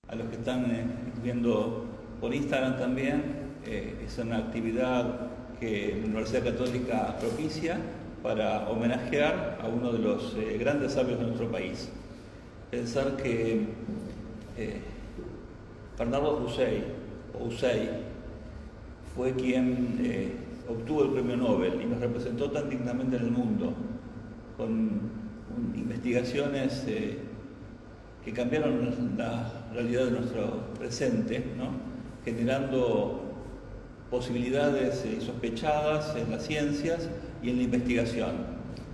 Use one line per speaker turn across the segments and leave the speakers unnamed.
a los que están viendo por Instagram también. Es una actividad que la Universidad Católica propicia para homenajear a uno de los grandes sabios de nuestro país. Pensar que Bernardo Hussein fue quien obtuvo el premio Nobel y nos representó tan dignamente en el mundo, con investigaciones que cambiaron la realidad de nuestro presente, ¿no? Generando posibilidades insospechadas en las ciencias y en la investigación.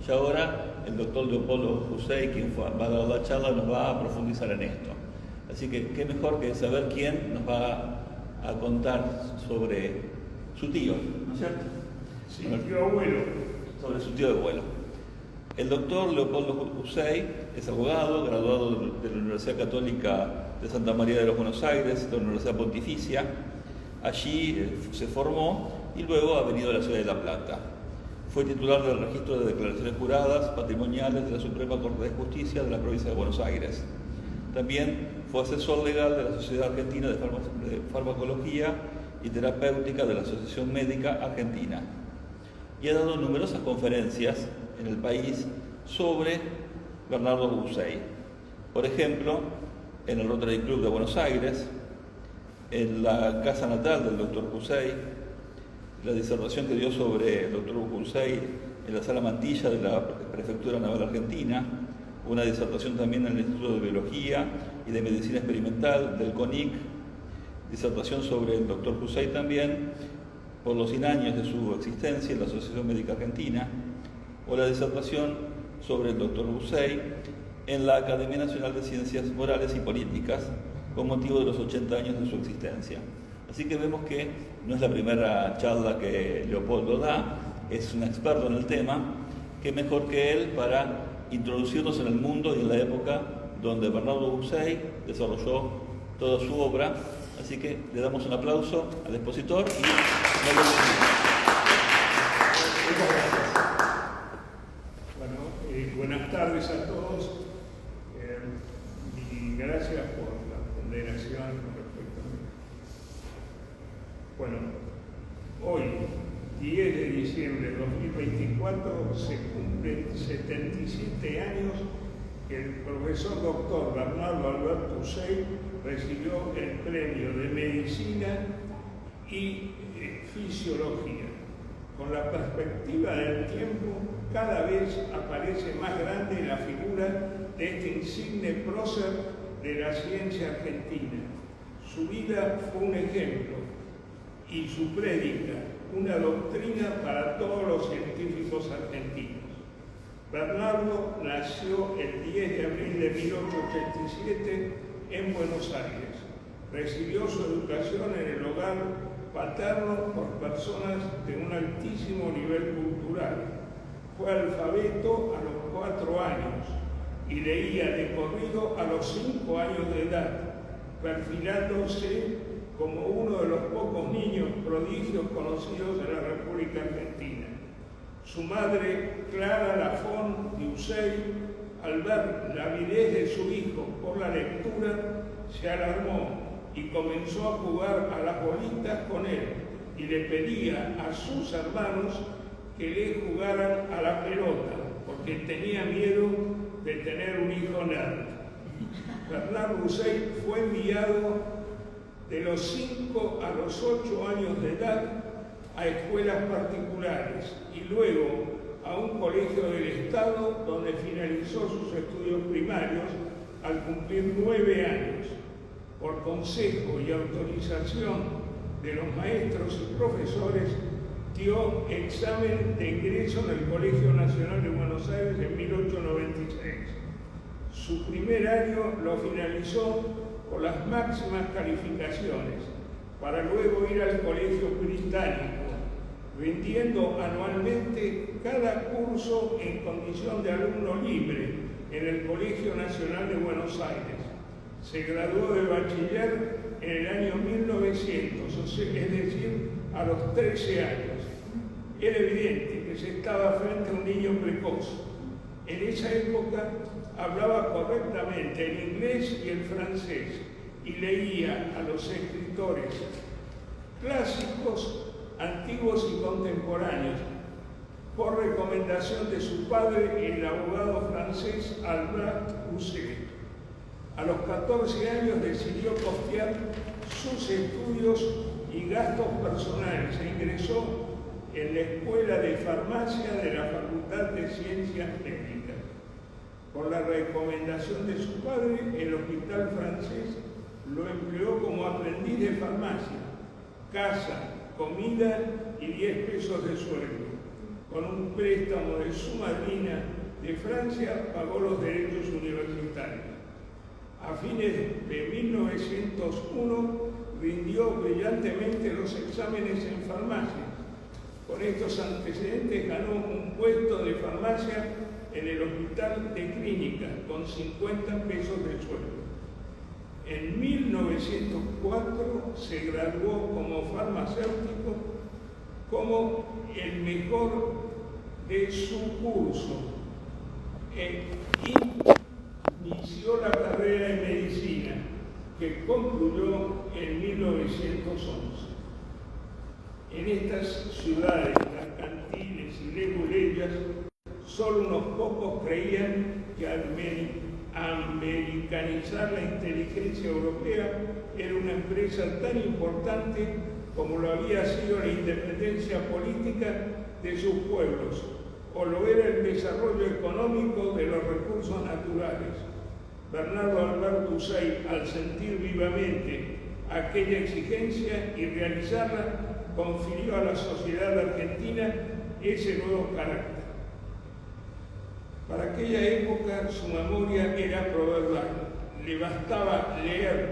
Y ahora el doctor Leopoldo Hussein, quien va a dar la charla, nos va a profundizar en esto. Así que qué mejor que saber quién nos va a contar sobre su tío, ¿no es cierto?
Sí, tío abuelo.
Sobre su tío abuelo. El doctor Leopoldo Hussein es abogado, graduado de la Universidad Católica de Santa María de los Buenos Aires, de la Universidad Pontificia. Allí se formó y luego ha venido a la ciudad de La Plata. Fue titular del registro de declaraciones juradas patrimoniales de la Suprema Corte de Justicia de la provincia de Buenos Aires. También fue asesor legal de la Sociedad Argentina de Farmacología y Terapéutica de la Asociación Médica Argentina. Y ha dado numerosas conferencias en el país sobre Bernardo Hussein. Por ejemplo, en el Rotary Club de Buenos Aires, en la casa natal del doctor Hussein, la disertación que dio sobre el doctor Hussein en la Sala Mantilla de la Prefectura Naval Argentina, una disertación también en el Instituto de Biología y de Medicina Experimental del CONIC, disertación sobre el doctor Hussein también, por los 100 años de su existencia en la Asociación Médica Argentina, o la disertación sobre el doctor Hussein en la Academia Nacional de Ciencias Morales y Políticas, con motivo de los 80 años de su existencia. Así que vemos que no es la primera charla que Leopoldo da, es un experto en el tema, qué mejor que él para introducirnos en el mundo y en la época donde Bernardo Hussein desarrolló toda su obra. Así que le damos un aplauso al expositor y nos vemos.
Muchas gracias. Bueno, buenas tardes a todos y gracias por la ponderación con respecto a mí. Bueno, hoy, 10 de diciembre de 2024, se cumplen 77 años que el profesor doctor Bernardo Alberto Hussein recibió el premio de Medicina y Fisiología. Con la perspectiva del tiempo, cada vez aparece más grande la figura de este insigne prócer de la ciencia argentina. Su vida fue un ejemplo y su prédica una doctrina para todos los científicos argentinos. Bernardo nació el 10 de abril de 1887 en Buenos Aires. Recibió su educación en el hogar paterno por personas de un altísimo nivel cultural. Fue alfabeto a los 4 años y leía de corrido a los 5 años de edad, perfilándose como uno de los pocos niños prodigios conocidos en la República Argentina. Su madre, Clara Lafón de Hussein, al ver la avidez de su hijo por la lectura, se alarmó y comenzó a jugar a las bolitas con él y le pedía a sus hermanos que le jugaran a la pelota porque tenía miedo de tener un hijo nerd. Bernardo Hussein fue enviado de los 5 a los 8 años de edad a escuelas particulares y luego a un colegio del Estado donde finalizó sus estudios primarios al cumplir 9 años. Por consejo y autorización de los maestros y profesores, dio examen de ingreso en el Colegio Nacional de Buenos Aires en 1896. Su primer año lo finalizó con las máximas calificaciones, para luego ir al Colegio Británico, rindiendo anualmente cada curso en condición de alumno libre en el Colegio Nacional de Buenos Aires. Se graduó de bachiller en el año 1900, es decir, a los 13 años. Era evidente que se estaba frente a un niño precoz. En esa época hablaba correctamente el inglés y el francés y leía a los escritores clásicos, antiguos y contemporáneos, por recomendación de su padre, el abogado francés Albert Housset. A los 14 años decidió costear sus estudios y gastos personales e ingresó en la Escuela de Farmacia de la Facultad de Ciencias Médicas. Por la recomendación de su padre, el hospital francés lo empleó como aprendiz de farmacia, casa, comida y 10 pesos de sueldo. Con un préstamo de su madrina de Francia, pagó los derechos universitarios. A fines de 1901 rindió brillantemente los exámenes en farmacia. Con estos antecedentes ganó un puesto de farmacia en el Hospital de Clínicas con 50 pesos de sueldo. En 1904 se graduó como farmacéutico como el mejor de su curso e inició la carrera en medicina, que concluyó en 1911. En estas ciudades mercantiles y leguleyas, solo unos pocos creían que americanizar la inteligencia europea era una empresa tan importante como lo había sido la independencia política de sus pueblos, o lo era el desarrollo económico de los recursos naturales. Bernardo Albert Housset, al sentir vivamente aquella exigencia y realizarla, confirió a la sociedad argentina ese nuevo carácter. Para aquella época su memoria era proverbial. Le bastaba leer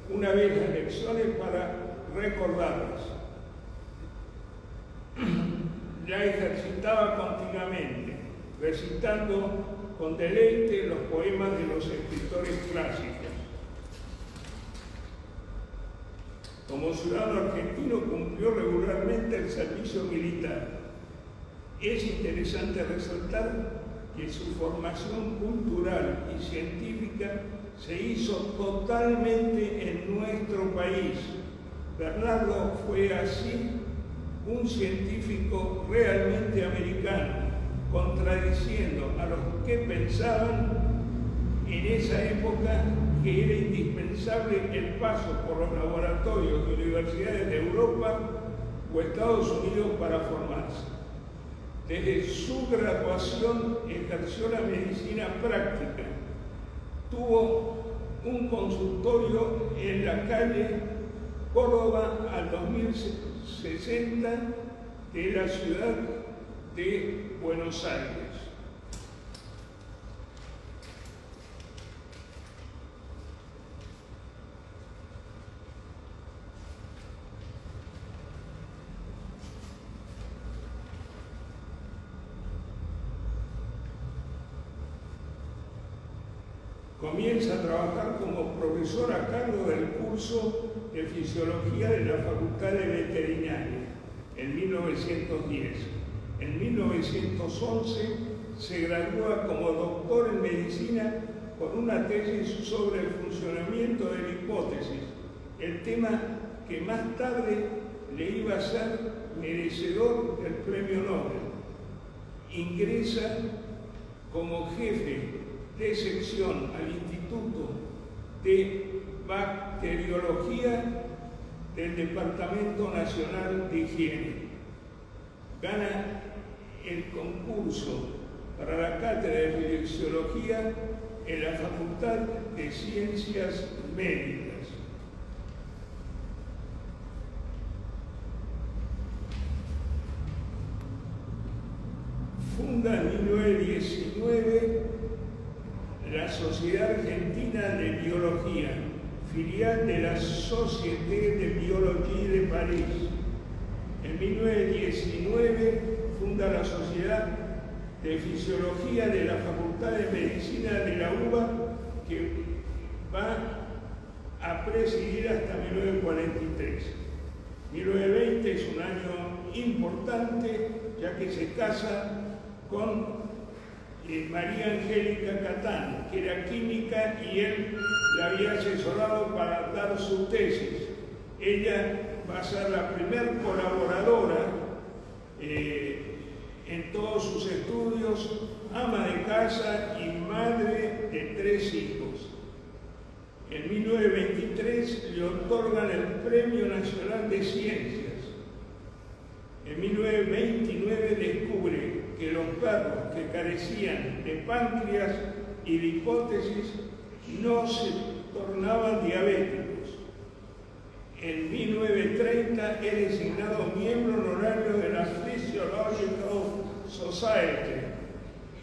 una vez las lecciones para recordarlas. Ya ejercitaba continuamente, recitando con deleite los poemas de los escritores clásicos. Como ciudadano argentino cumplió regularmente el servicio militar. Es interesante resaltar que su formación cultural y científica se hizo totalmente en nuestro país. Bernardo fue así un científico realmente americano, contradiciendo a los que pensaban en esa época que era indispensable el paso por los laboratorios de universidades de Europa o Estados Unidos para formarse. Desde su graduación ejerció la medicina práctica. Tuvo un consultorio en la calle Córdoba al 2060 de la ciudad de Buenos Aires. Comienza a trabajar como profesor a cargo del curso de Fisiología de la Facultad de Veterinaria en 1910. En 1911 se gradúa como doctor en medicina con una tesis sobre el funcionamiento de la hipótesis, el tema que más tarde le iba a ser merecedor del premio Nobel. Ingresa como jefe de sección al Instituto de Bacteriología del Departamento Nacional de Higiene. Gana el concurso para la cátedra de Fisiología en la Facultad de Ciencias Médicas. Funda en 1919 la Sociedad Argentina de Biología, filial de la Société de Biologie de París. En 1919 funda la Sociedad de Fisiología de la Facultad de Medicina de la UBA, que va a presidir hasta 1943. 1920 es un año importante, ya que se casa con María Angélica Catán, que era química, y él la había asesorado para dar su tesis. Ella va a ser la primer colaboradora en todos sus estudios, ama de casa y madre de 3 hijos. En 1923 le otorgan el Premio Nacional de Ciencias. En 1929 descubre que los perros que carecían de páncreas y de hipófisis no se tornaban diabéticos. En 1930 es designado miembro honorario de la Physiological Society.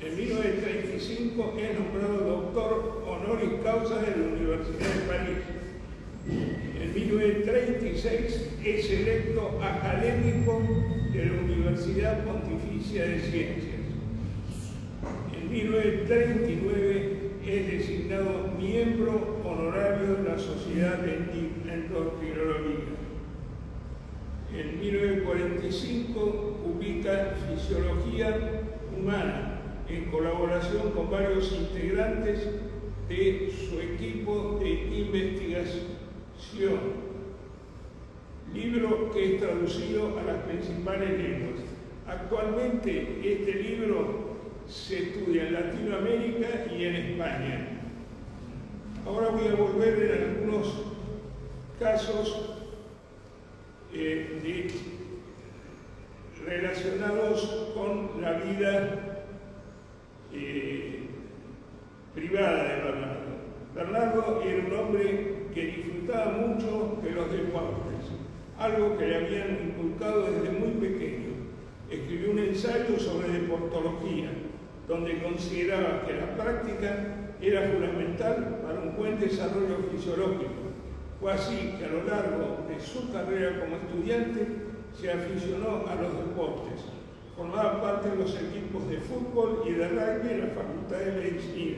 En 1935 es nombrado doctor honoris causa de la Universidad de París. En 1936 es electo académico de la Universidad Pontificia de Ciencias. En 1939 es designado miembro honorario de la Sociedad de Endocrinología. En 1945 publica Fisiología Humana, en colaboración con varios integrantes de su equipo de investigación. Libro que es traducido a las principales lenguas. Actualmente este libro se estudia en Latinoamérica y en España. Ahora voy a volver en algunos casos relacionados con la vida privada de Bernardo. Bernardo era un hombre que disfrutaba mucho de los deportes, algo que le habían inculcado desde muy pequeño. Escribió un ensayo sobre deportología, donde consideraba que la práctica era fundamental para un buen desarrollo fisiológico. Fue así que a lo largo de su carrera como estudiante se aficionó a los deportes. Formaba parte de los equipos de fútbol y de rugby en la Facultad de Medicina.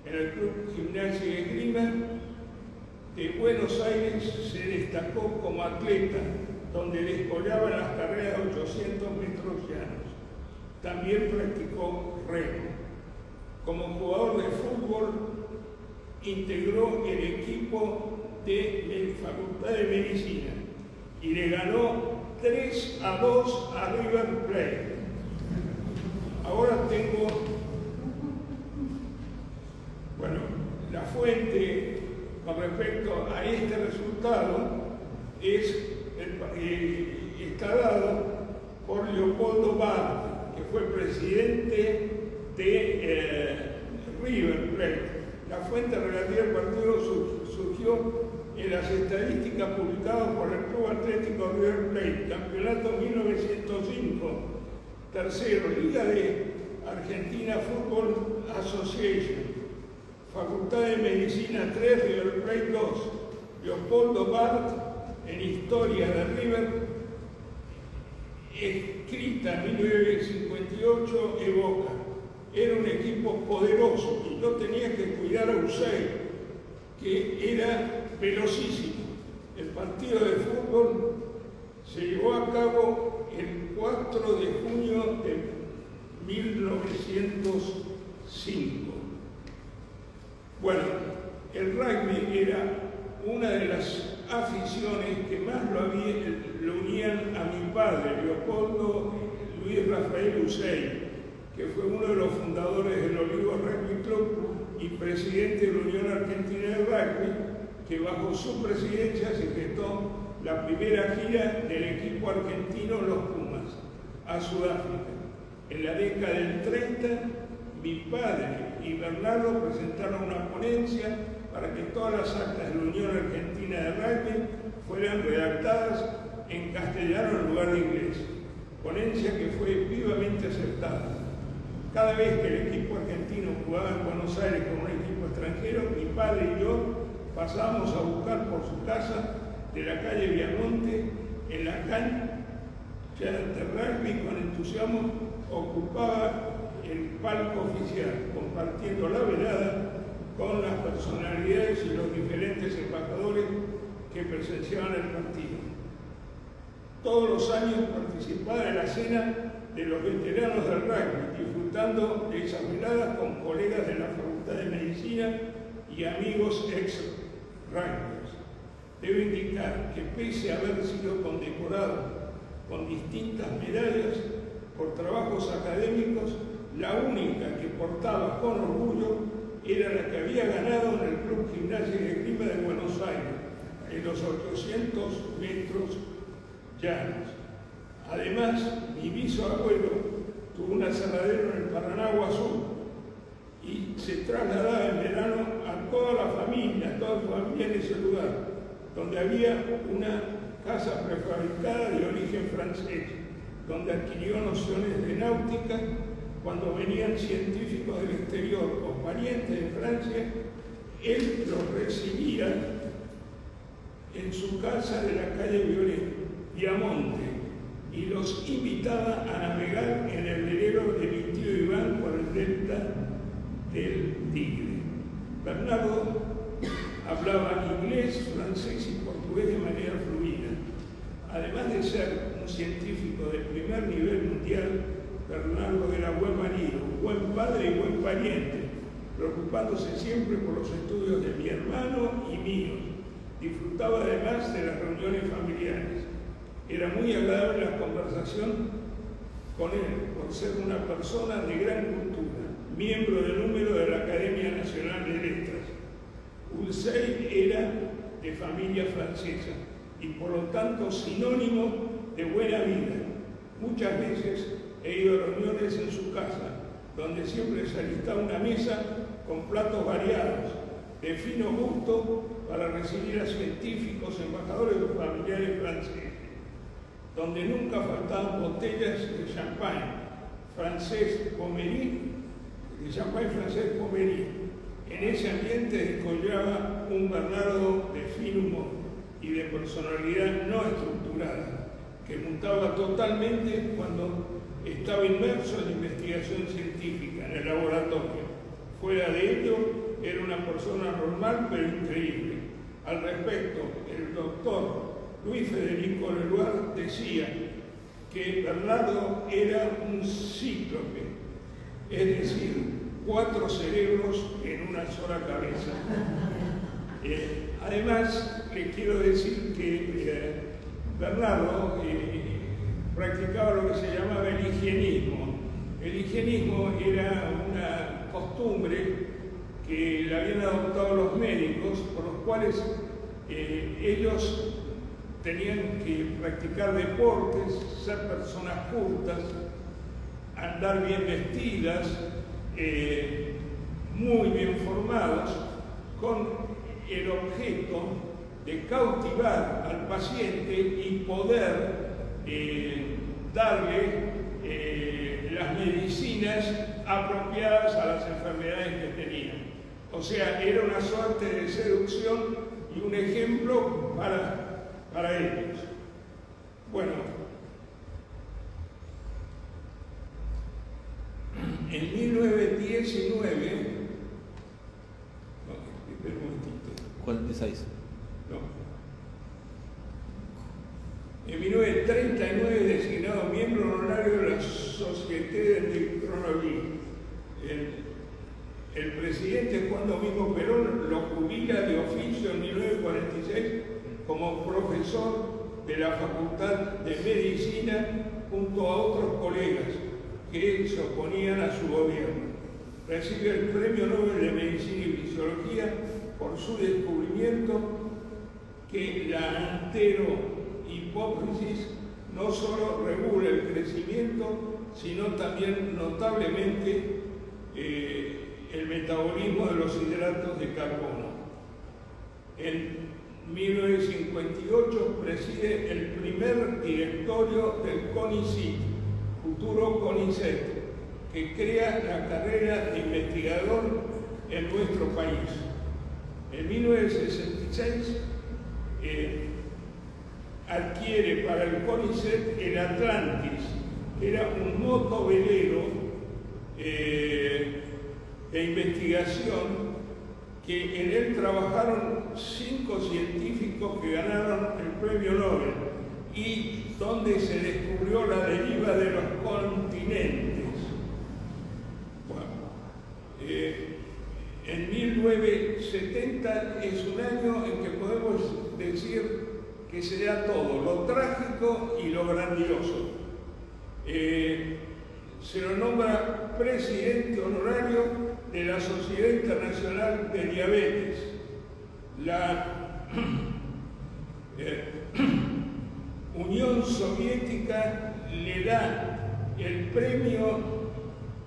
En el Club Gimnasia y Esgrima de Buenos Aires se destacó como atleta, donde descollaba en las carreras de 800 metros llanos. También practicó remo. Como jugador de fútbol, integró el equipo de la Facultad de Medicina y le ganó 3-2 a River Plate. Ahora tengo, la fuente con respecto a este resultado está dado por Leopoldo Bart, que fue presidente de River Plate. La fuente relativa al partido surgió en las estadísticas publicadas por el Club Atlético River Plate, campeonato 1905, tercero, Liga de Argentina Football Association, Facultad de Medicina 3, River Plate 2, Leopoldo Bart en Historia de River, escrita en 1958, evoca: era un equipo poderoso y yo tenía que cuidar a Usain, que era velocísimo. El partido de fútbol se llevó a cabo el 4 de junio de 1905. Bueno, el rugby era una de las aficiones que más lo unían a mi padre, Leopoldo Luis Rafael Usain, que fue uno de los fundadores del Olivos Rugby Club y presidente de la Unión Argentina de Rugby, que bajo su presidencia se gestó la primera gira del equipo argentino Los Pumas a Sudáfrica. En la década del 30, mi padre y Bernardo presentaron una ponencia para que todas las actas de la Unión Argentina de Rugby fueran redactadas en castellano en lugar de inglés. Ponencia que fue vivamente aceptada. Cada vez que el equipo argentino jugaba en Buenos Aires con un equipo extranjero, mi padre y yo pasábamos a buscar por su casa de la calle Viamonte, en la cancha de rugby, con entusiasmo ocupaba el palco oficial, compartiendo la velada con las personalidades y los diferentes embajadores que presenciaban el partido. Todos los años participaba de la cena de los veteranos del rugby, disfrutando de esas veladas con colegas de la Facultad de Medicina y amigos ex-rugbyers. Debo indicar que pese a haber sido condecorado con distintas medallas por trabajos académicos, la única que portaba con orgullo era la que había ganado en el Club Gimnasia y Esgrima de Buenos Aires, en los 800 metros llanos. Además, mi bisabuelo tuvo un aserradero en el Paraná Azul y se trasladaba en verano a toda la familia en ese lugar, donde había una casa prefabricada de origen francés, donde adquirió nociones de náutica. Cuando venían científicos del exterior o parientes de Francia, él los recibía en su casa de la calle Viamonte y los invitaba a navegar en el velero de mi tío Iván por el delta del Tigre. Bernardo hablaba inglés, francés y portugués de manera fluida. Además de ser un científico de primer nivel mundial, Bernardo era buen marido, buen padre y buen pariente, preocupándose siempre por los estudios de mi hermano y míos. Disfrutaba además de las reuniones familiares. Era muy agradable la conversación con él, por ser una persona de gran cultura, miembro del número de la Academia Nacional de Letras. Ulsey era de familia francesa y por lo tanto sinónimo de buena vida. Muchas veces he ido a reuniones en su casa, donde siempre se alistaba una mesa con platos variados, de fino gusto, para recibir a científicos, embajadores o familiares franceses, donde nunca faltaban botellas de champagne francés Pommery, En ese ambiente descollaba un Bernardo de fin humor y de personalidad no estructurada, que mutaba totalmente cuando estaba inmerso en investigación científica, en el laboratorio. Fuera de ello, era una persona normal pero increíble. Al respecto, el doctor Luis Federico Leloir decía que Bernardo era un cíclope, es decir, 4 cerebros en una sola cabeza. Además, le quiero decir que Bernardo practicaba lo que se llamaba el higienismo. El higienismo era una costumbre que le habían adoptado los médicos, por los cuales ellos tenían que practicar deportes, ser personas cultas, andar bien vestidas, muy bien formados, con el objeto de cautivar al paciente y poder darle las medicinas apropiadas a las enfermedades que tenían. O sea, era una suerte de seducción y un ejemplo para ellos. Bueno, en 1919, espera un momentito.
46.
No. En 1939 designado miembro honorario de la Société d'Electrologie. El presidente Juan Domingo Perón lo jubila de oficio en 1946 como profesor de la Facultad de Medicina junto a otros colegas que se oponían a su gobierno. Recibe el Premio Nobel de Medicina y Fisiología por su descubrimiento que la anterohipófisis no solo regula el crecimiento, sino también notablemente el metabolismo de los hidratos de carbono. En 1958 preside el primer directorio del CONICET, futuro CONICET, que crea la carrera de investigador en nuestro país. En 1966 adquiere para el CONICET el Atlantis, que era un motovelero de investigación que en él trabajaron 5 científicos que ganaron el premio Nobel y donde se descubrió la deriva de los continentes. Bueno, en 1970 es un año en que podemos decir que se da todo, lo trágico y lo grandioso. Se lo nombra presidente honorario de la Sociedad Internacional de Diabetes. La Unión Soviética le da el premio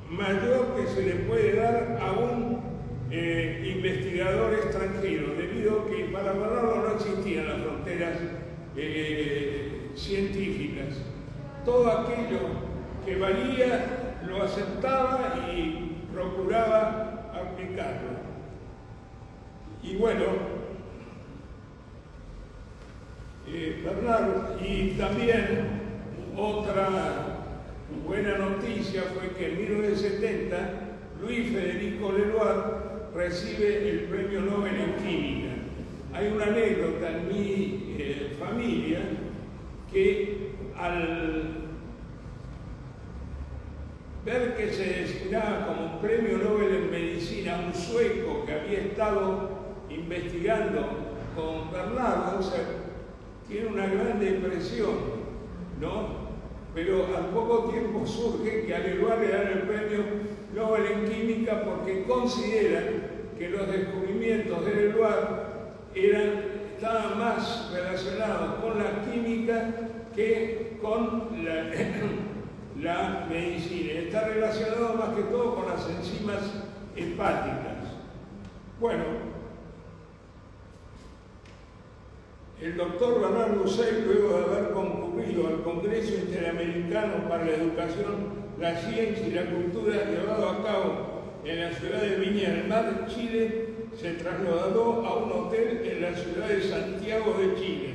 mayor que se le puede dar a un investigador extranjero, debido a que para Bernardo no existían las fronteras científicas. Todo aquello que valía lo aceptaba y procuraba aplicarlo. Y bueno, Bernardo, y también otra buena noticia fue que en 1970 Luis Federico Leloir recibe el Premio Nobel en Química. Hay una anécdota en mi familia que al ver que se designaba como Premio Nobel en Medicina un sueco que había estado investigando con Bernardo, o sea, tiene una gran depresión, ¿no? Pero al poco tiempo surge que a Leloir le dan el Premio Nobel en Química porque consideran que los descubrimientos de Leloir estaban más relacionados con la química que con la medicina. Está relacionado más que todo con las enzimas hepáticas. Bueno, el doctor Bernard Lucey, luego de haber concurrido al Congreso Interamericano para la Educación, la Ciencia y la Cultura llevado a cabo en la ciudad de Viña del Mar, Chile, se trasladó a un hotel en la ciudad de Santiago de Chile,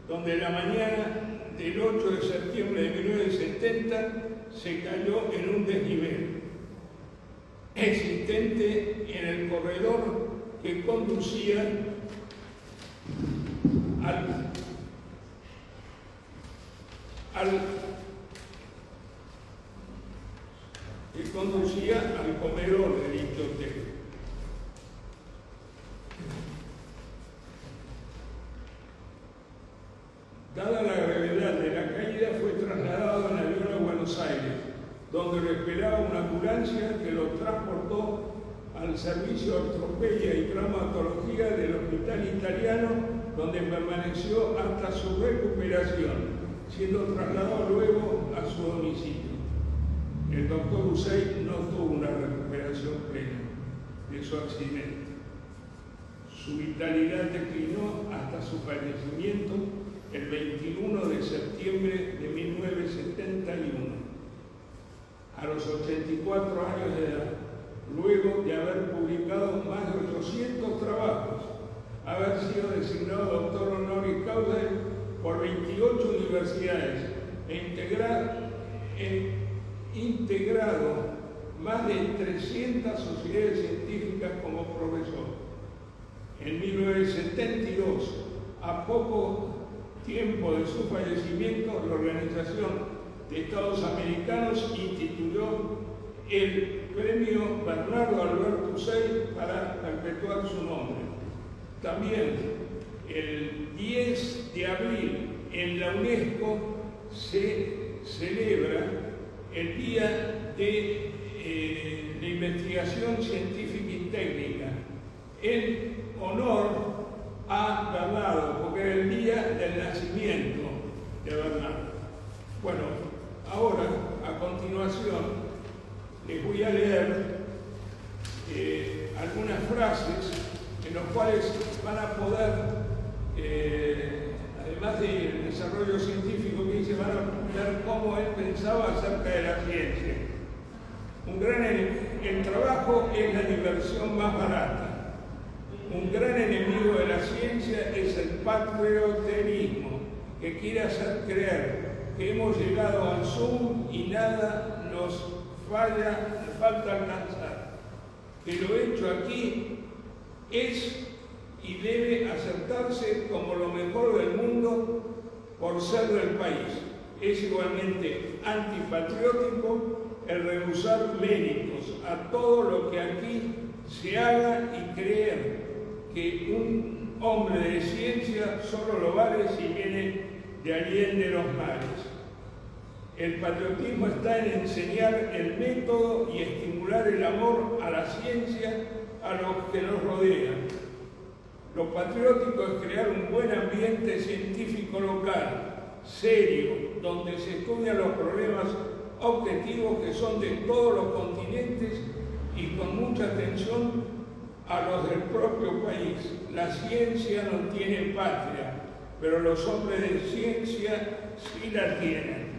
donde la mañana del 8 de septiembre de 1970 se cayó en un desnivel existente en el corredor que conducía al comedor de dicho hotel. Dada la gravedad de la caída, fue trasladado en avión a Buenos Aires, donde lo esperaba una ambulancia que lo transportó al servicio de ortopedia y traumatología del hospital italiano, donde permaneció hasta su recuperación, siendo trasladado luego a su domicilio. El doctor Lucey no tuvo una recuperación plena de su accidente. Su vitalidad declinó hasta su fallecimiento el 21 de septiembre de 1971, a los 84 años de edad, luego de haber publicado más de 800 trabajos, haber sido designado doctor honoris causa por 28 universidades e integrado más de 300 sociedades científicas como profesor. En 1972, a poco tiempo de su fallecimiento, la Organización de Estados Americanos instituyó el Premio Bernardo Alberto Lucey para perpetuar su nombre. También el 10 de abril en la UNESCO se celebra el Día de la Investigación Científica y Técnica en honor a Bernardo, porque era el día del nacimiento de Bernardo. Bueno, ahora, a continuación, les voy a leer algunas frases en las cuales van a poder, además del desarrollo científico que hice, van a ver cómo él pensaba acerca de la ciencia. El trabajo es la diversión más barata. Un gran enemigo de la ciencia es el patrioterismo, que quiere hacer creer que hemos llegado al Zoom y nada nos falta alcanzar. Que lo hecho aquí es y debe aceptarse como lo mejor del mundo, por ser del país. Es igualmente antipatriótico el rehusar méritos a todo lo que aquí se haga y creer que un hombre de ciencia solo lo vale si viene de Allende los mares. El patriotismo está en enseñar el método y estimular el amor a la ciencia a los que nos rodean. Lo patriótico es crear un buen ambiente científico local, serio, donde se estudian los problemas objetivos que son de todos los continentes y con mucha atención a los del propio país. La ciencia no tiene patria, pero los hombres de ciencia sí la tienen.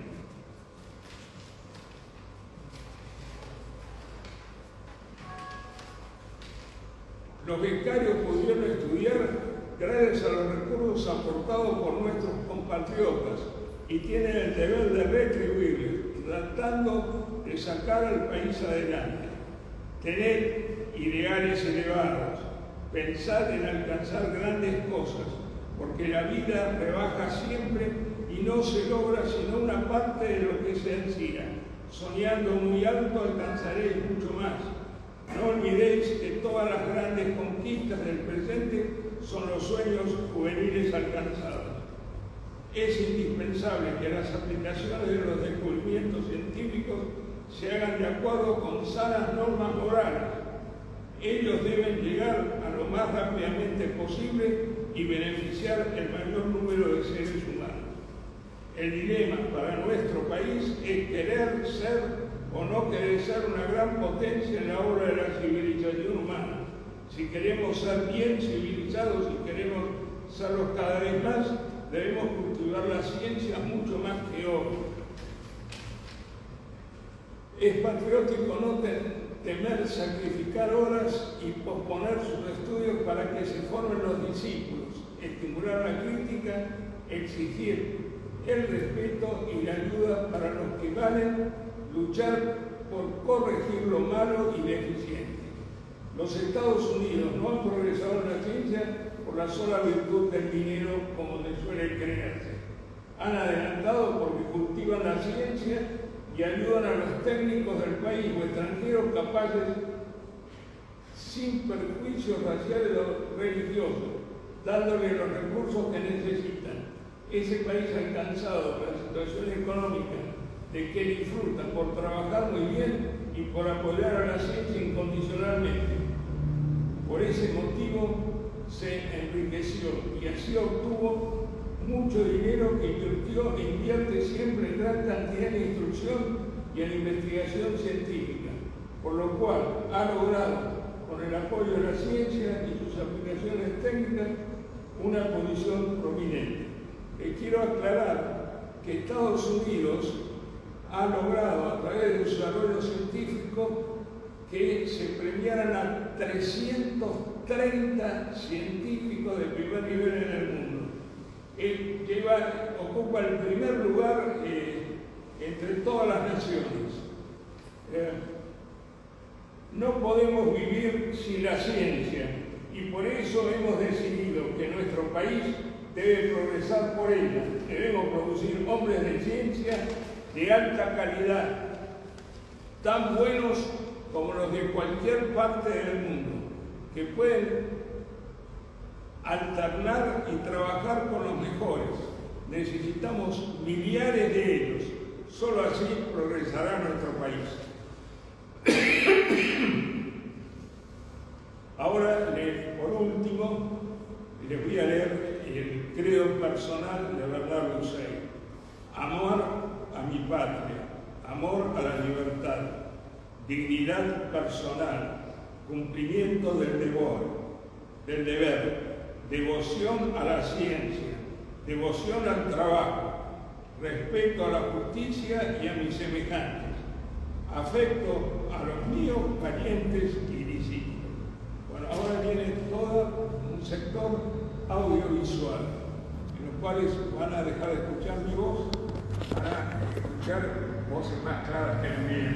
Los becarios pudieron estudiar gracias a los recursos aportados por nuestros compatriotas y tienen el deber de retribuirles, tratando de sacar al país adelante. Tener ideales elevados, pensar en alcanzar grandes cosas, porque la vida rebaja siempre y no se logra sino una parte de lo que se ansía. Soñando muy alto alcanzaréis mucho más. No olvidéis que todas las grandes conquistas del presente son los sueños juveniles alcanzados. Es indispensable que las aplicaciones de los descubrimientos científicos se hagan de acuerdo con sanas normas morales. Ellos deben llegar a lo más rápidamente posible y beneficiar el mayor número de seres humanos. El dilema para nuestro país es querer ser o no querer ser una gran potencia en la obra de la civilización humana. Si queremos ser bien civilizados y queremos serlo cada vez más, debemos cultivar la ciencia mucho más que hoy. Es patriótico no temer sacrificar horas y posponer sus estudios para que se formen los discípulos, estimular la crítica, exigir el respeto y la ayuda para los que valen, luchar por corregir lo malo y deficiente. Los Estados Unidos no han progresado en la ciencia por la sola virtud del dinero, como se suele creerse. Han adelantado porque cultivan la ciencia y ayudan a los técnicos del país o extranjeros capaces, sin perjuicios raciales o religiosos, dándole los recursos que necesitan. Ese país alcanzado por la situación económica de que disfruta por trabajar muy bien y por apoyar a la ciencia incondicionalmente. Por ese motivo se enriqueció y así obtuvo mucho dinero que invirtió e invierte siempre en gran cantidad de instrucción y en investigación científica, por lo cual ha logrado, con el apoyo de la ciencia y sus aplicaciones técnicas, una posición prominente. Quiero aclarar que Estados Unidos ha logrado, a través de su desarrollo científico, que se premiaran a 330 científicos de primer nivel en el mundo. Él ocupa el primer lugar entre todas las naciones. No podemos vivir sin la ciencia y por eso hemos decidido que nuestro país debe progresar por ella. Debemos producir hombres de ciencia de alta calidad, tan buenos como los de cualquier parte del mundo, que pueden alternar y trabajar con los mejores. Necesitamos millares de ellos. Solo así progresará nuestro país. Ahora, por último, les voy a leer el credo personal de Bernardo Hussein. Amor a mi patria, amor a la libertad, dignidad personal, cumplimiento del deber, devoción a la ciencia, devoción al trabajo, respeto a la justicia y a mis semejantes, afecto a los míos, parientes y discípulos. Bueno, ahora viene todo un sector audiovisual, en los cuales van a dejar de escuchar mi voz para escuchar voces más claras que la mía.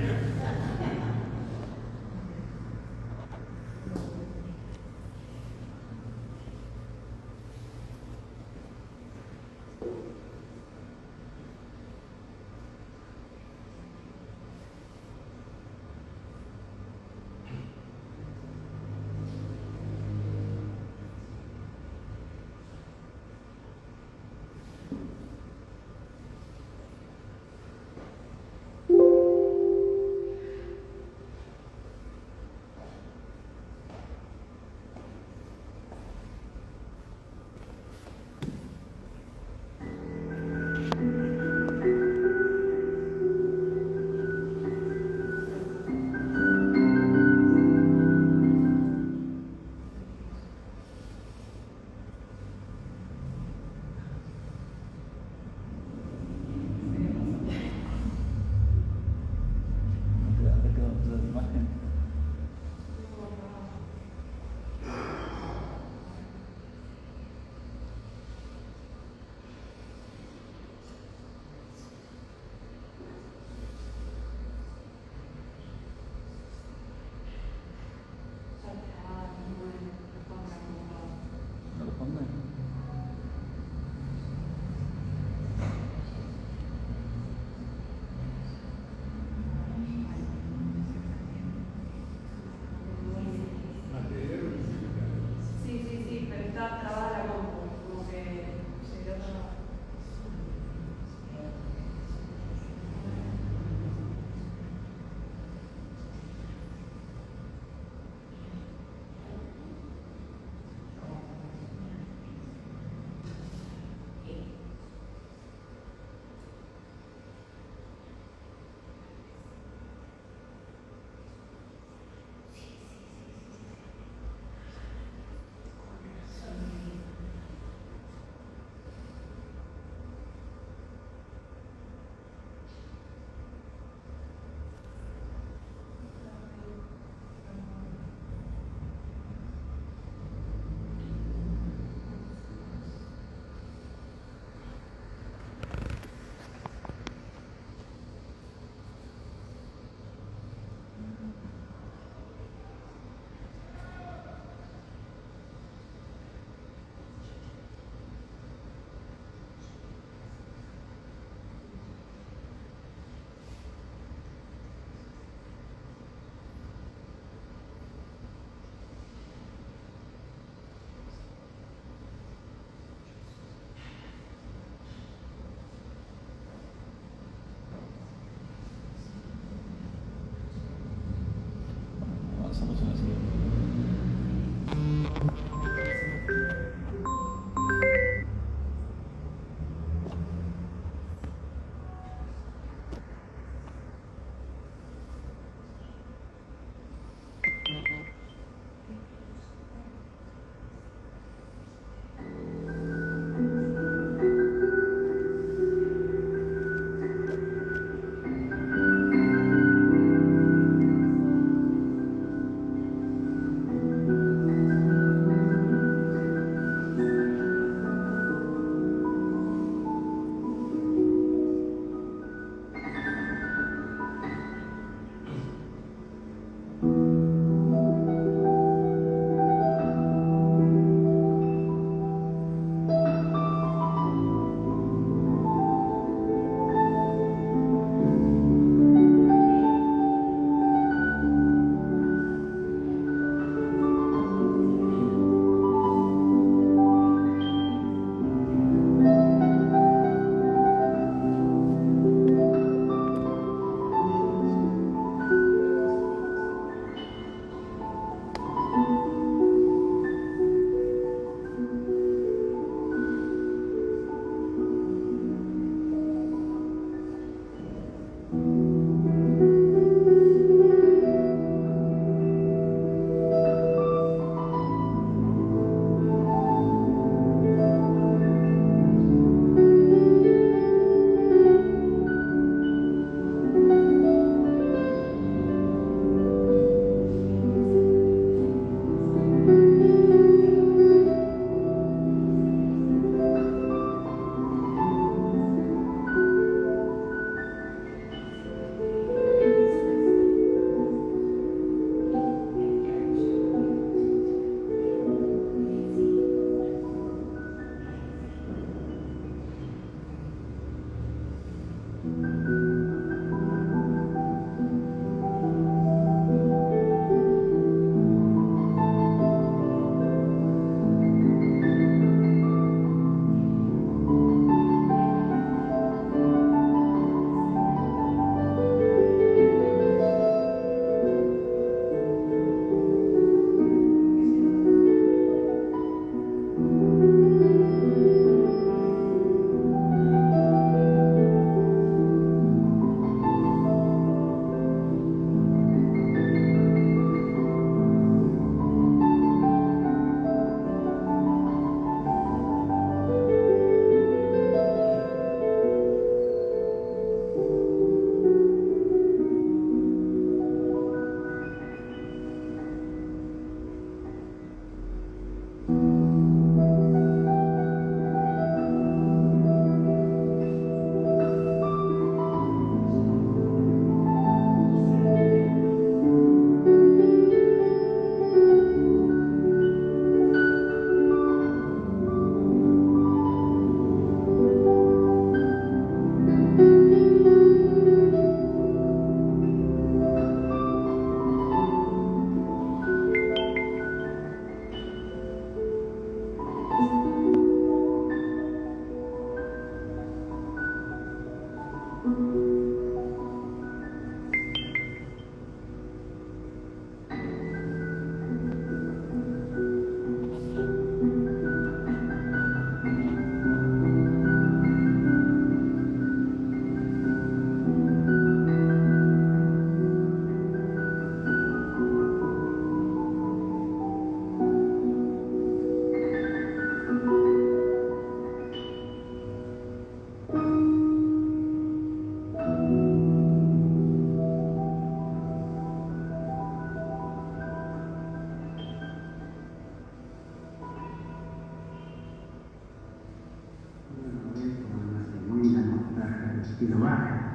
y lo baja.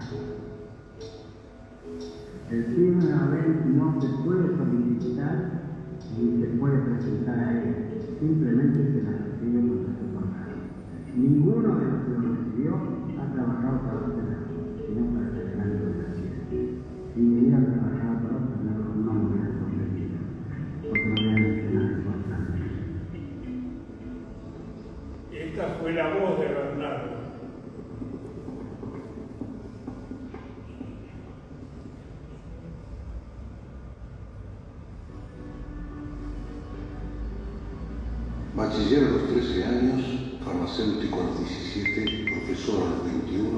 El firme haber no se puede solicitar ni se puede presentar a él, simplemente se la recibe cuando se formaron. Ninguno de los que lo recibió ha trabajado para los senadores, sino para el grande de la ciudad. Si hubieran trabajado para los senadores, no me hubieran sorprendido, porque no hubieran hecho nada importante.
Esta fue la voz de Bernardo.
Bachiller a los 13 años, farmacéutico a los 17, profesor a los 21,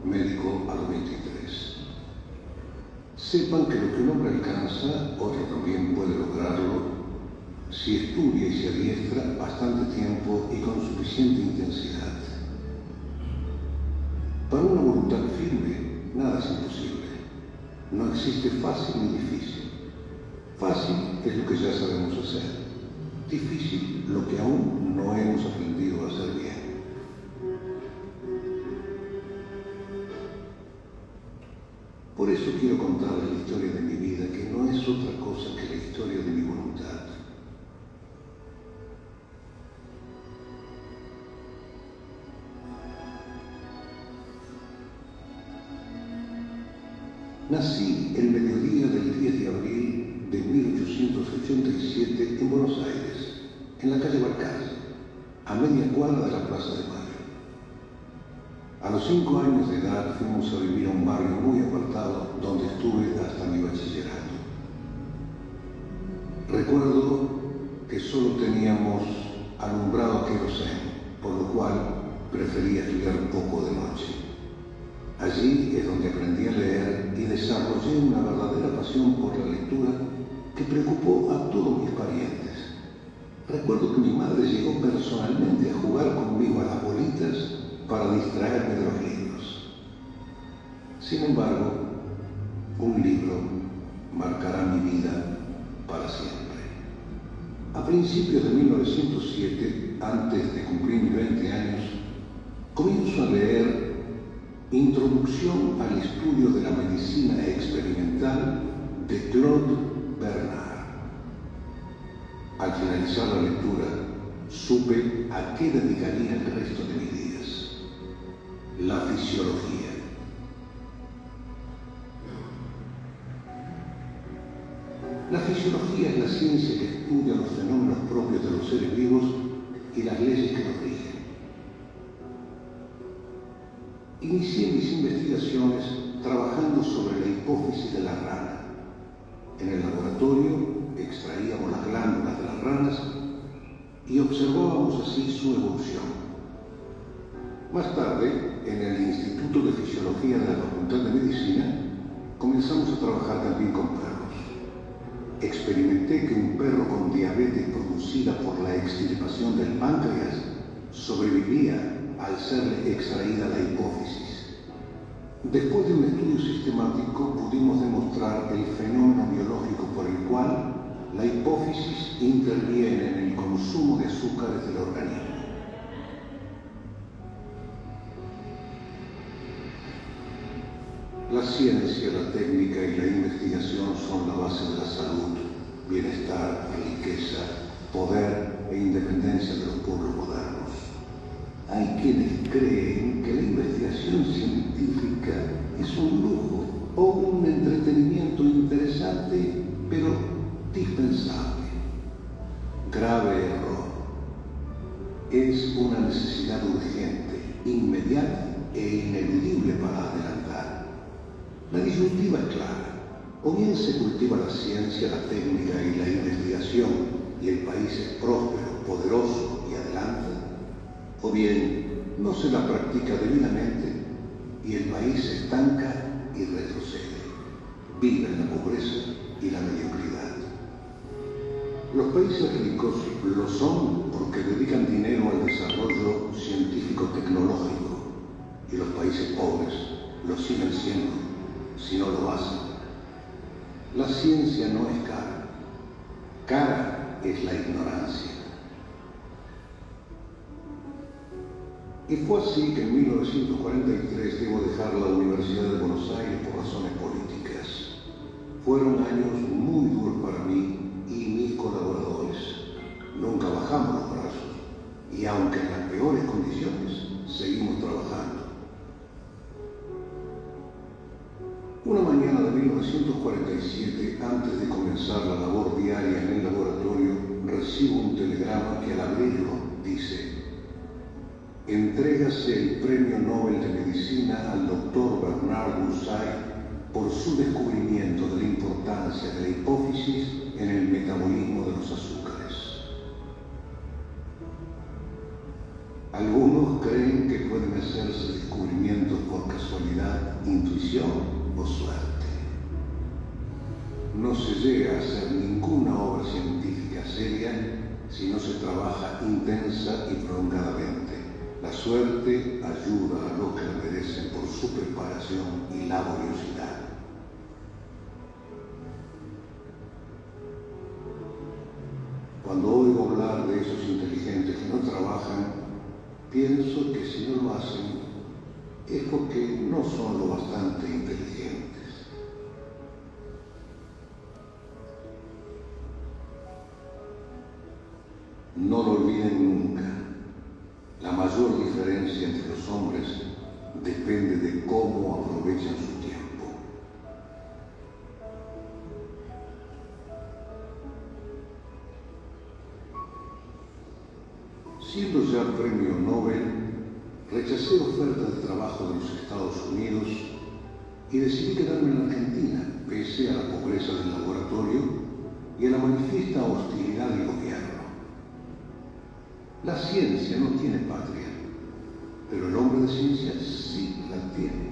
médico a los 23. Sepan que lo que un hombre alcanza, otro también puede lograrlo si estudia y se adiestra bastante tiempo y con suficiente intensidad. Para una voluntad firme, nada es imposible. No existe fácil ni difícil. Fácil es lo que ya sabemos hacer. Difícil lo que aún no hemos aprendido a hacer bien. Por eso quiero contarles la historia de mi vida, que no es otra cosa que la historia de mi voluntad. Nací el mediodía del 10 de abril de 1887 en Buenos Aires, en la calle Balcarce, a media cuadra de la Plaza de Mayo. A los 5 años de edad fuimos a vivir a un barrio muy apartado donde estuve hasta mi bachillerato. Recuerdo que solo teníamos alumbrado a queroseno, por lo cual prefería estudiar un poco de noche. Allí es donde aprendí a leer y desarrollé una verdadera pasión por la lectura que preocupó a todos mis parientes. Recuerdo que mi madre llegó personalmente a jugar conmigo a las bolitas para distraerme de los libros. Sin embargo, un libro marcará mi vida para siempre. A principios de 1907, antes de cumplir mis 20 años, comienzo a leer Introducción al estudio de la medicina experimental de Claude Bernard. Al finalizar la lectura, supe a qué dedicaría el resto de mis días: la fisiología. La fisiología es la ciencia que estudia los fenómenos propios de los seres vivos y las leyes que los rigen. Inicié mis investigaciones trabajando sobre la hipófisis de la rana. En el laboratorio extraíamos las glándulas de las ranas y observábamos así su evolución. Más tarde, en el Instituto de Fisiología de la Facultad de Medicina, comenzamos a trabajar también con perros. Experimenté que un perro con diabetes producida por la extirpación del páncreas sobrevivía al serle extraída la hipófisis. Después de un estudio sistemático, pudimos demostrar el fenómeno biológico por el cual la hipófisis interviene en el consumo de azúcares del organismo. La ciencia, la técnica y la investigación son la base de la salud, bienestar, riqueza, poder e independencia de los pueblos modernos. Hay quienes creen que la investigación científica es un lujo o un entretenimiento interesante, pero dispensable. Grave error. Es una necesidad urgente, inmediata e ineludible para adelantar. La disyuntiva es clara. O bien se cultiva la ciencia, la técnica y la investigación y el país es próspero, poderoso y adelanta, o bien no se la practica debidamente y el país se estanca y retrocede. Vive en la pobreza y la mediocridad. Los países ricos lo son porque dedican dinero al desarrollo científico-tecnológico y los países pobres lo siguen siendo si no lo hacen. La ciencia no es cara. Cara es la ignorancia. Y fue así que en 1943 debo dejar la Universidad de Buenos Aires por razones políticas. Fueron años muy duros para mí y mis colaboradores. Nunca bajamos los brazos y aunque en las peores condiciones, seguimos trabajando. Una mañana de 1947, antes de comenzar la labor diaria en el laboratorio, recibo un telegrama que al abrirlo dice: entrégase el Premio Nobel de Medicina al Dr. Bernard Bursay por su descubrimiento de la importancia de la hipófisis en el metabolismo de los azúcares. Algunos creen que pueden hacerse descubrimientos por casualidad, intuición o suerte. No se llega a hacer ninguna obra científica seria si no se trabaja intensa y prolongadamente. La suerte ayuda a los que la merecen por su preparación y laboriosidad. Cuando oigo hablar de esos inteligentes que no trabajan, pienso que si no lo hacen es porque no son lo bastante inteligentes. No lo olviden nunca. La mayor diferencia entre los hombres depende de cómo aprovechan su tiempo. Siendo ya premio Nobel, rechacé ofertas de trabajo de los Estados Unidos y decidí quedarme en Argentina, pese a la pobreza del laboratorio y a la manifiesta hostilidad del gobierno. La ciencia no tiene patria, pero el hombre de ciencia sí la tiene.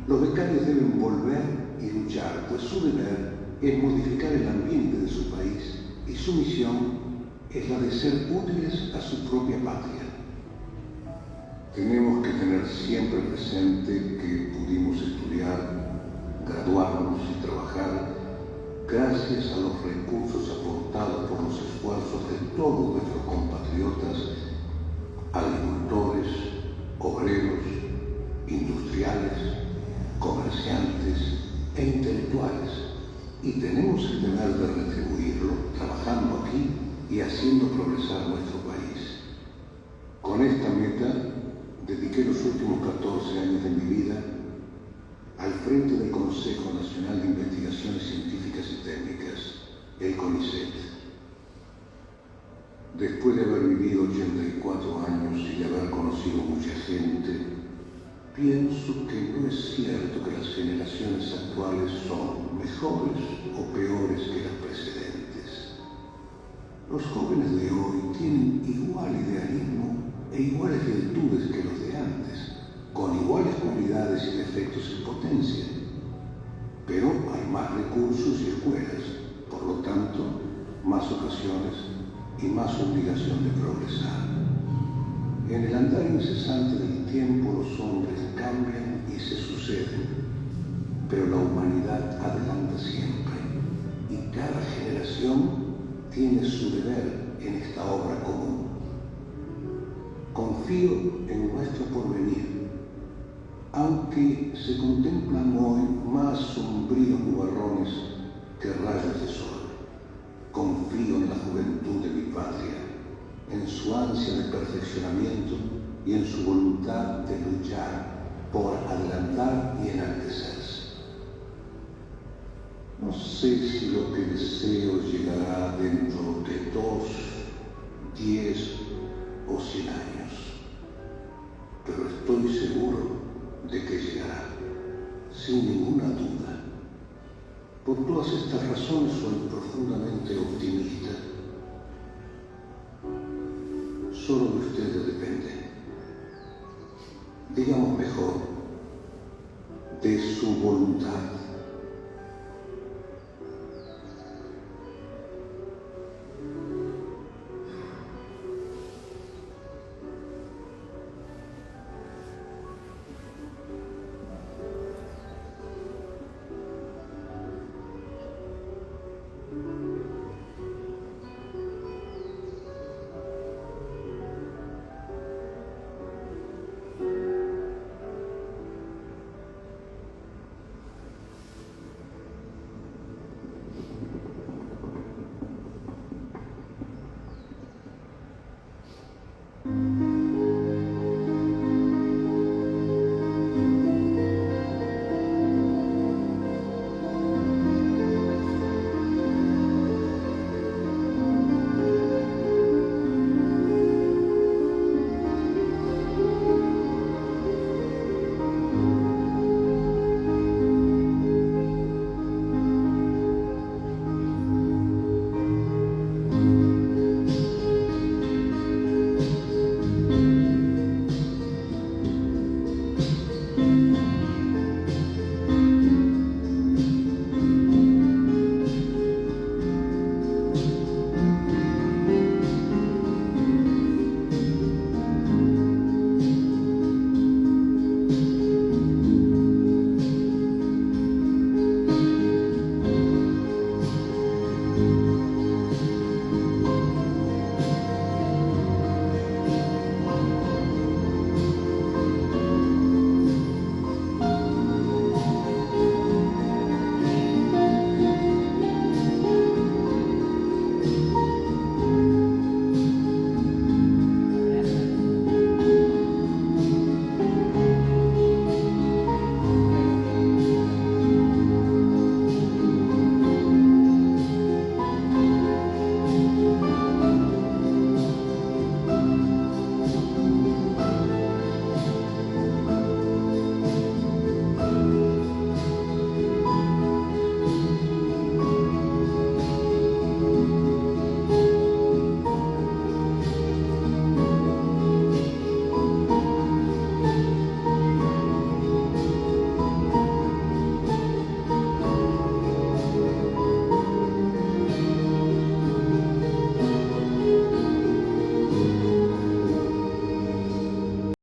Los becarios deben volver y luchar, pues su deber es modificar el ambiente de su país y su misión es la de ser útiles a su propia patria. Tenemos que tener siempre presente que pudimos estudiar, graduarnos y trabajar gracias a los recursos aportados por los esfuerzos de todos nuestros compatriotas, agricultores, obreros, industriales, comerciantes e intelectuales, y tenemos el deber de retribuirlo trabajando aquí y haciendo progresar nuestro país. Con esta meta, dediqué los últimos 14 años de mi vida al frente del Consejo Nacional de Investigaciones Científicas y Técnicas, el CONICET. Después de haber vivido 84 años y de haber conocido mucha gente, pienso que no es cierto que las generaciones actuales son mejores o peores que las precedentes. Los jóvenes de hoy tienen igual idealismo e iguales virtudes que los de antes, con iguales cualidades y defectos y potencia, pero hay más recursos y escuelas, por lo tanto, más ocasiones y más obligación de progresar. En el andar incesante del tiempo los hombres cambian y se suceden, pero la humanidad adelanta siempre y cada generación tiene su deber en esta obra común. Confío en nuestro porvenir, aunque se contemplan hoy más sombríos nubarrones que rayos de sol. Confío en la juventud de mi patria, en su ansia de perfeccionamiento y en su voluntad de luchar por adelantar y enaltecerse. No sé si lo que deseo llegará dentro de 2, 10 o 100 años, pero estoy seguro de que llegará, sin ninguna duda. Por todas estas razones soy profundamente optimista. Solo de ustedes depende. Digamos mejor, de su voluntad.